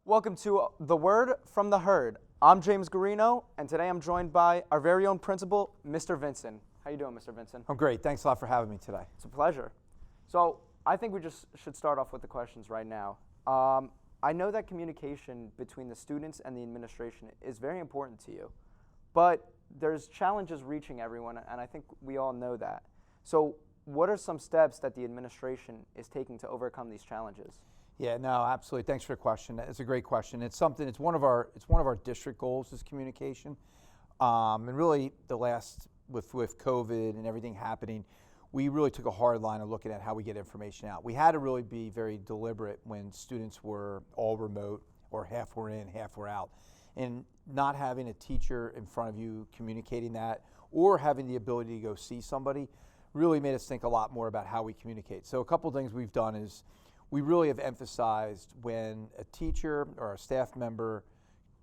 Welcome to The Word from the Herd. I'm James Guarino, and today I'm joined by our very own principal, Mr. Vinson. How you doing, Mr. Vinson? I'm great. Thanks a lot for having me today. It's a pleasure. So I think we just should start off with the questions right now. I know that communication between the students and the administration is very important to you, but there's challenges reaching everyone, and I think we all know that. So what are some steps that the administration is taking to overcome these challenges? Yeah, no, absolutely. Thanks for the question. It's a great question. It's one of our district goals is communication. And really the last, with COVID and everything happening, we really took a hard line of looking at how we get information out. We had to really be very deliberate when students were all remote or half were in, half were out. And not having a teacher in front of you communicating that or having the ability to go see somebody really made us think a lot more about how we communicate. So a couple of things we've done is we really have emphasized when a teacher or a staff member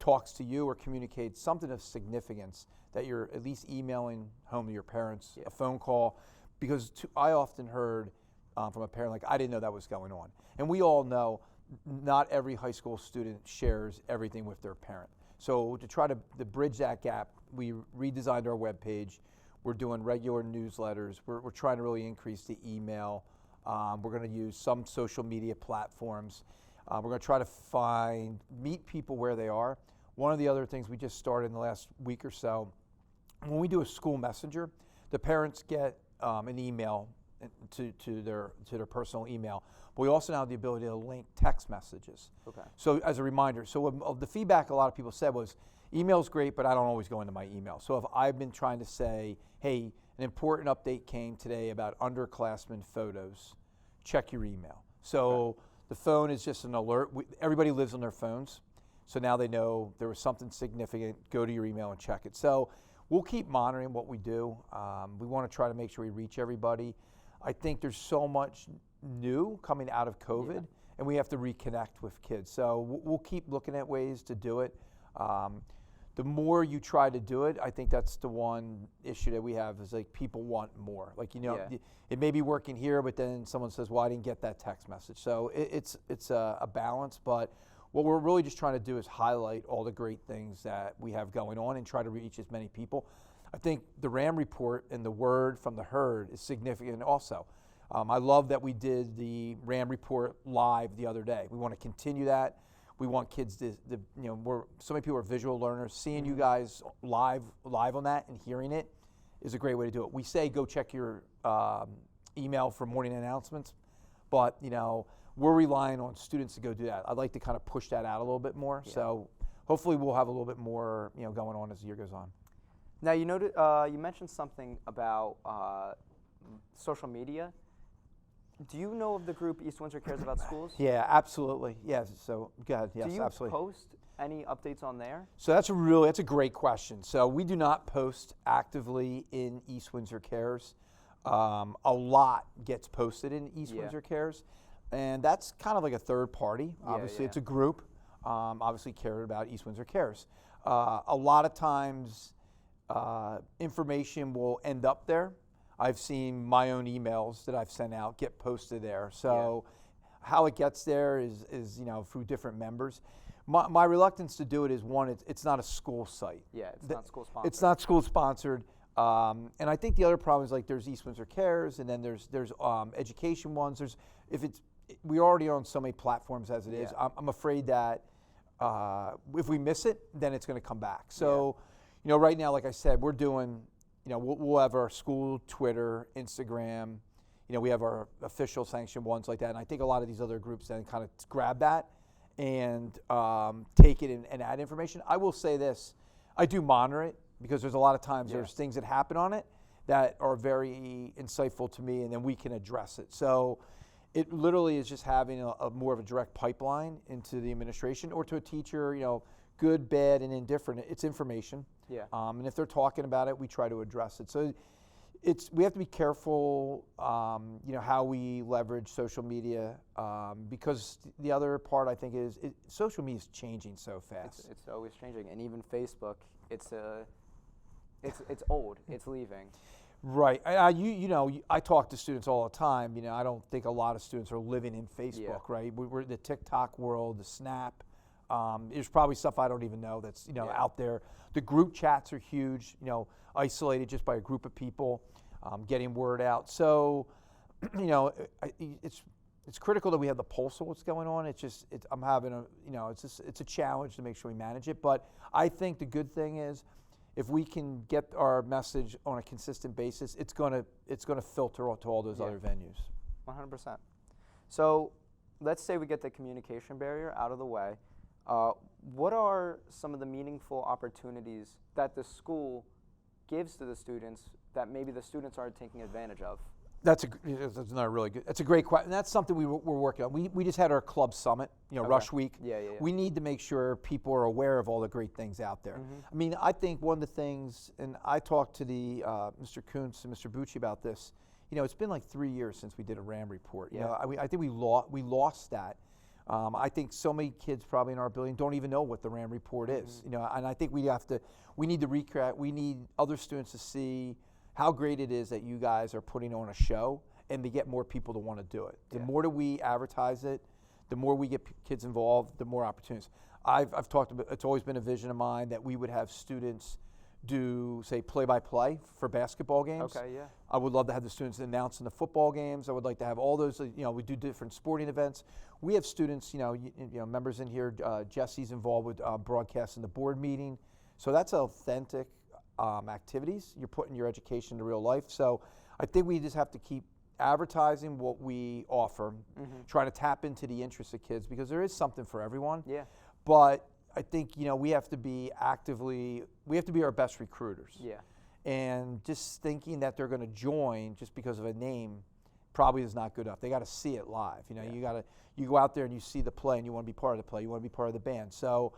talks to you or communicates something of significance that you're at least emailing home to your parents, a phone call, because I often heard from a parent like, I didn't know that was going on. And we all know not every high school student shares everything with their parent. So to try to bridge that gap, we redesigned our webpage. We're doing regular newsletters. We're trying to really increase the email. We're going to use some social media platforms. We're going to try to meet people where they are. One of the other things we just started in the last week or so, when we do a school messenger, the parents get an email to their personal email. But we also now have the ability to link text messages. Okay. So as a reminder, the feedback a lot of people said was, email's great, but I don't always go into my email. So if I've been trying to say, hey, an important update came today about underclassmen photos, check your email. So the phone is just an alert. Everybody lives on their phones. So now they know there was something significant, go to your email and check it. So we'll keep monitoring what we do. We want to try to make sure we reach everybody. I think there's so much new coming out of COVID, and we have to reconnect with kids. So we'll keep looking at ways to do it. The more you try to do it, I think that's the one issue that we have is like people want more. Like, it may be working here, but then someone says, well, I didn't get that text message. So it's a balance, but what we're really just trying to do is highlight all the great things that we have going on and try to reach as many people. I think the RAM report and the word from the herd is significant also. I love that we did the RAM report live the other day. We want to continue that. We want kids to so many people are visual learners. Seeing you guys live on that and hearing it is a great way to do it. We say go check your email for morning announcements, but we're relying on students to go do that. I'd like to kind of push that out a little bit more. Yeah. So hopefully we'll have a little bit more going on as the year goes on. Now you mentioned something about social media. Do you know of the group East Windsor Cares About Schools? Yeah, absolutely. Yes. So go ahead. Yes, absolutely. Do you post any updates on there? So that's a great question. So we do not post actively in East Windsor Cares. A lot gets posted in East Windsor Cares, and that's kind of like a third party. Obviously, it's a group. Obviously, cared about East Windsor Cares. A lot of times, information will end up there. I've seen my own emails that I've sent out get posted there. So how it gets there is through different members. My reluctance to do it is one, it's not a school site. Yeah, it's not school sponsored. It's not school sponsored. And I think the other problem is like there's East Windsor Cares, and then there's education ones. We're already on so many platforms as it is. I'm afraid that if we miss it, then it's going to come back. So right now, like I said, we're doing. We'll have our school Twitter, Instagram. We have our official sanctioned ones like that. And I think a lot of these other groups then kind of grab that and take it and add information. I will say this, I do monitor it because there's a lot of times there's things that happen on it that are very insightful to me, and then we can address it. So it literally is just having a more of a direct pipeline into the administration or to a teacher, good, bad, and indifferent. It's information. Yeah. And if they're talking about it, we try to address it. So we have to be careful, how we leverage social media, because the other part I think is social media is changing so fast. It's always changing, and even Facebook, it's old. It's leaving. Right. I talk to students all the time. I don't think a lot of students are living in Facebook. Right. We're the TikTok world, the Snap. There's probably stuff I don't even know that's out there. The group chats are huge. Isolated just by a group of people, getting word out. So, it's critical that we have the pulse of what's going on. I'm having it's a challenge to make sure we manage it. But I think the good thing is, if we can get our message on a consistent basis, it's gonna filter out to all those other venues. 100%. So let's say we get the communication barrier out of the way. What are some of the meaningful opportunities that the school gives to the students that maybe the students aren't taking advantage of? That's not really good. That's a great question. That's something we're working on. We just had our club summit, Rush Week. Yeah. We need to make sure people are aware of all the great things out there. I mean, I think one of the things, and I talked to the Mr. Kuntz and Mr. Bucci about this. It's been like 3 years since we did a RAM report. I think we lost that. I think so many kids probably in our building don't even know what the RAM report is. And I think we need to recreate. We need other students to see how great it is that you guys are putting on a show, and to get more people to want to do it. The more that we advertise it, the more we get kids involved, the more opportunities. I've talked about, it's always been a vision of mine that we would have students do, say, play-by-play for basketball games. Okay, yeah. I would love to have the students announcing the football games. I would like to have all those, we do different sporting events. We have students, members in here, Jesse's involved with broadcasting the board meeting. So that's authentic activities. You're putting your education into real life. So I think we just have to keep advertising what we offer, trying to tap into the interests of kids, because there is something for everyone. Yeah. But I think, we have to be our best recruiters. Yeah. And just thinking that they're going to join just because of a name probably is not good enough. They got to see it live. You go out there and you see the play and you want to be part of the play. You want to be part of the band. So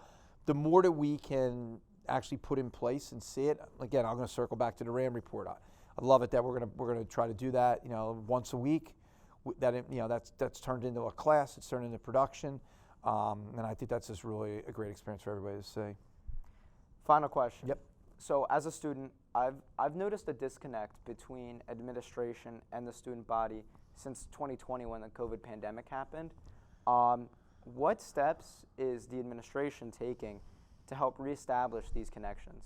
the more that we can actually put in place and see it. Again, I'm going to circle back to the RAM report. I love it that we're going to try to do that, once a week. That's turned into a class. It's turned into production, and I think that's just really a great experience for everybody to see. Final question. Yep. So as a student, I've noticed a disconnect between administration and the student body since 2020 when the COVID pandemic happened. What steps is the administration taking to help reestablish these connections?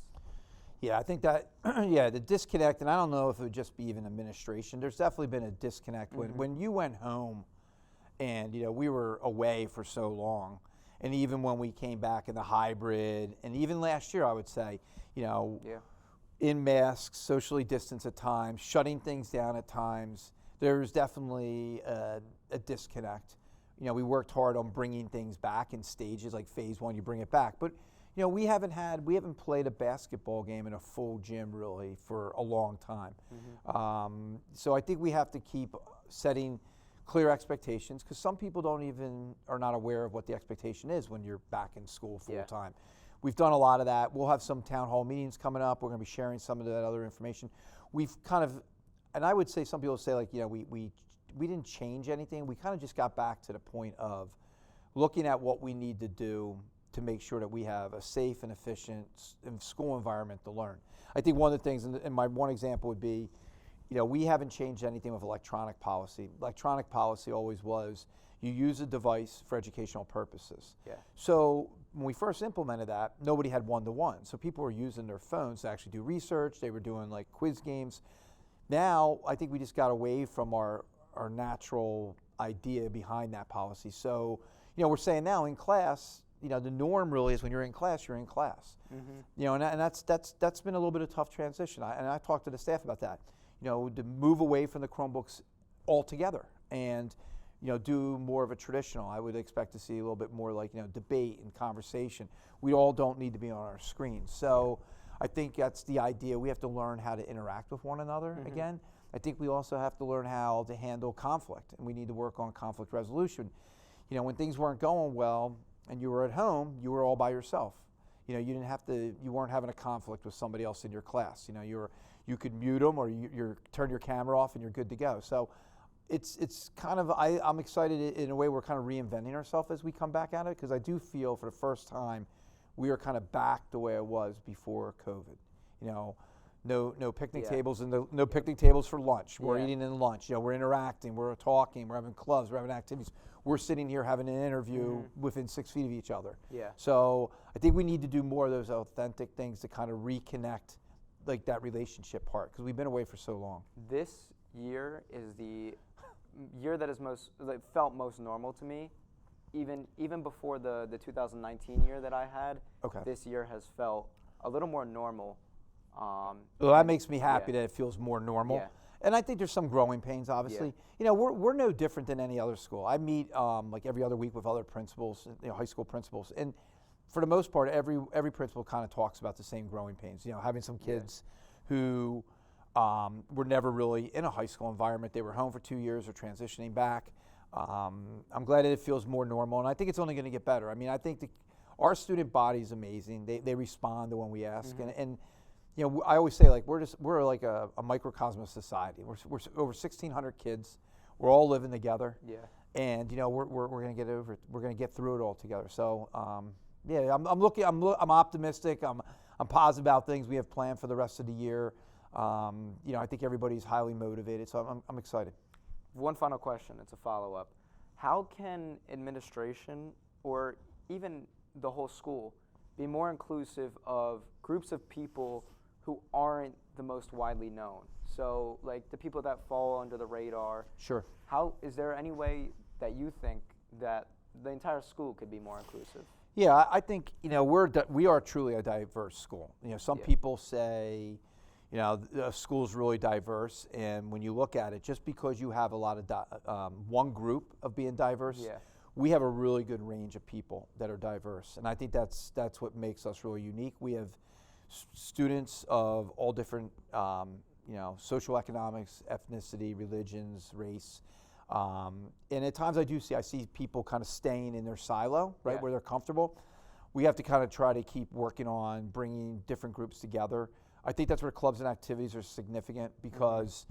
Yeah, I think that, the disconnect, and I don't know if it would just be even administration. There's definitely been a disconnect when you went home and, we were away for so long. And even when we came back in the hybrid, and even last year, I would say, in masks, socially distanced at times, shutting things down at times, there's definitely a disconnect. We worked hard on bringing things back in stages, like phase 1, you bring it back. But we haven't played a basketball game in a full gym really for a long time. So I think we have to keep setting clear expectations, because some people are not aware of what the expectation is when you're back in school full time. We've done a lot of that. We'll have some town hall meetings coming up. We're going to be sharing some of that other information. We've kind of, and I would say some people say we didn't change anything. We kind of just got back to the point of looking at what we need to do to make sure that we have a safe and efficient school environment to learn. I think one of the things, and my one example would be, we haven't changed anything with electronic policy. Electronic policy always was, you use a device for educational purposes. Yeah. So when we first implemented that, nobody had one-to-one. So people were using their phones to actually do research. They were doing like quiz games. Now, I think we just got away from our natural idea behind that policy. So, we're saying now in class, the norm really is when you're in class, you're in class. And that's been a little bit of a tough transition. I talked to the staff about that. To move away from the Chromebooks altogether and do more of a traditional. I would expect to see a little bit more like debate and conversation. We all don't need to be on our screens. So I think that's the idea. We have to learn how to interact with one another again. I think we also have to learn how to handle conflict, and we need to work on conflict resolution. When things weren't going well, and you were at home, you were all by yourself. You weren't having a conflict with somebody else in your class. You could mute them or you turn your camera off and you're good to go. So it's kind of, I'm excited in a way we're kind of reinventing ourselves as we come back at it, because I do feel for the first time we are kind of back the way it was before COVID. no picnic Yeah. tables, and no picnic tables for lunch. We're Yeah. eating in lunch. We're interacting. We're talking. We're having clubs. We're having activities. We're sitting here having an interview within 6 feet of each other. Yeah. So I think we need to do more of those authentic things to kind of reconnect, like that relationship part, because we've been away for so long. This year is the year that is felt most normal to me. Even before the 2019 year that I had, Okay. this year has felt a little more normal. Well, that makes me happy yeah. that it feels more normal. Yeah. And I think there's some growing pains, obviously. We're no different than any other school. I meet like every other week with other principals, high school principals, and for the most part, every principal kind of talks about the same growing pains. Having some kids who were never really in a high school environment. They were home for 2 years or transitioning back. I'm glad that it feels more normal, and I think it's only going to get better. I mean, I think our student body is amazing. They respond to when we ask, and I always say, like, we're like a microcosm of society. We're over 1,600 kids. We're all living together. Yeah. And we're going to get over it. We're going to get through it all together. So I'm optimistic. I'm positive about things we have planned for the rest of the year. I think everybody's highly motivated. So I'm excited. One final question. It's a follow-up. How can administration or even the whole school be more inclusive of groups of people who aren't the most widely known? So, like, the people that fall under the radar. Sure. How is there any way that you think that the entire school could be more inclusive? Yeah, I think we are truly a diverse school. Some people say, the school's really diverse, and when you look at it, just because you have a lot of one group of being diverse, we have a really good range of people that are diverse, and I think that's what makes us really unique. We have students of all different, social economics, ethnicity, religions, race. And at times I see people kind of staying in their silo, right, where they're comfortable. We have to kind of try to keep working on bringing different groups together. I think that's where clubs and activities are significant, because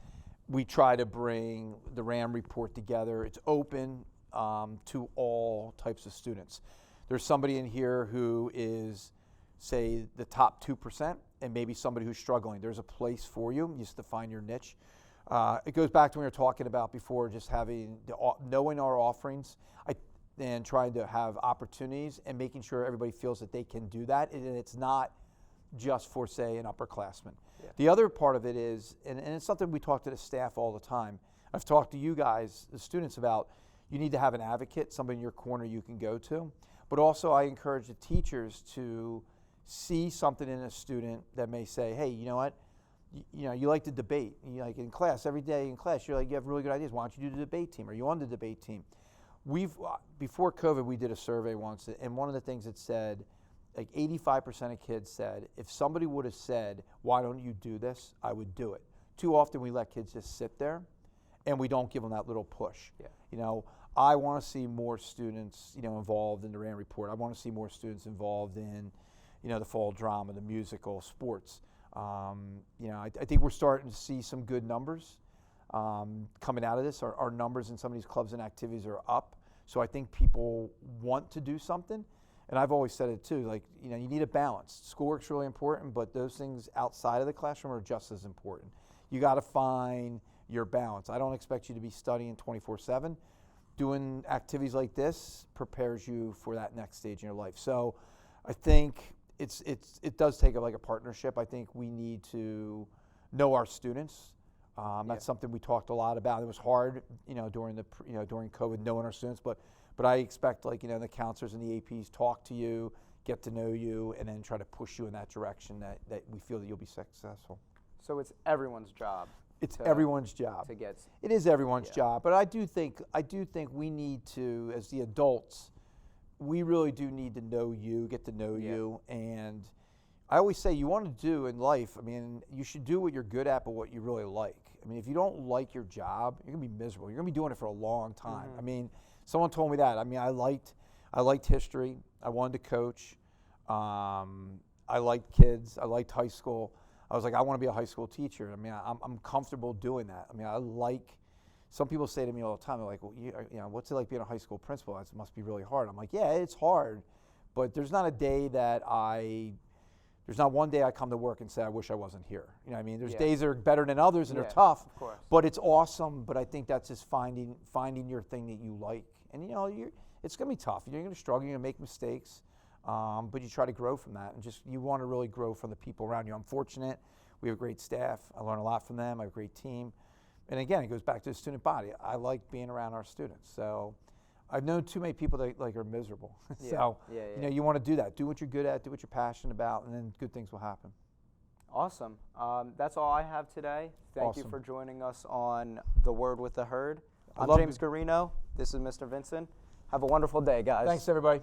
we try to bring the RAM report together. It's open to all types of students. There's somebody in here who is, say, the top 2%, and maybe somebody who's struggling. There's a place for you. You just have to find your niche. It goes back to what we were talking about before, just knowing our offerings and trying to have opportunities and making sure everybody feels that they can do that, and it's not just for, say, an upperclassman. Yeah. The other part of it is, and it's something we talk to the staff all the time. I've talked to you guys, the students, about you need to have an advocate, somebody in your corner you can go to. But also I encourage the teachers to see something in a student that may say, hey, you know what? You like to debate. Like in class, every day in class, you have really good ideas. Why don't you do the debate team? Are you on the debate team? Before COVID, we did a survey once, and one of the things it said, like 85% of kids said, if somebody would have said, why don't you do this, I would do it. Too often we let kids just sit there, and we don't give them that little push. Yeah. I want to see more students, involved in the RAND report. I want to see more students involved in, the fall drama, the musical, sports. I think we're starting to see some good numbers coming out of this. Our numbers in some of these clubs and activities are up. So I think people want to do something. And I've always said it too, like, you need a balance. Schoolwork's really important, but those things outside of the classroom are just as important. You got to find your balance. I don't expect you to be studying 24/7. Doing activities like this prepares you for that next stage in your life. So I think it does take a partnership. I think we need to know our students. That's something we talked a lot about. It was hard, during COVID, knowing our students, but I expect the counselors and the APs talk to you, get to know you, and then try to push you in that direction that we feel that you'll be successful. So it's everyone's job. It's everyone's job. It is everyone's job, but I do think we need to, as the adults, we really do need to know you, get to know you, and I always say you want to do in life, you should do what you're good at, but what you really like. If you don't like your job, you're going to be miserable. You're going to be doing it for a long time. Someone told me that. I liked history. I wanted to coach. I liked kids. I liked high school. I was like, I want to be a high school teacher. I'm comfortable doing that. Some people say to me all the time, they're like, well, what's it like being a high school principal? It must be really hard. I'm like, yeah, it's hard, but there's not a day that I There's not one day I come to work and say, I wish I wasn't here. You know what I mean? There's Yeah. days that are better than others and Yeah, they're tough, of course. but it's awesome. But I think that's just finding your thing that you like. And, you know, it's going to be tough. You're going to struggle. You're going to make mistakes, but you try to grow from that. And just you want to really grow from the people around you. I'm fortunate. We have a great staff. I learn a lot from them. I have a great team. And, again, it goes back to the student body. I like being around our students. So I've known too many people that like are miserable. So, you know, you want to do that. Do what you're good at, do what you're passionate about, and then good things will happen. Awesome. That's all I have today. Thank you Awesome. for joining us on The Word with the Herd. I I'm love James it. Guarino. This is Mr. Vinson. Have a wonderful day, guys. Thanks, everybody.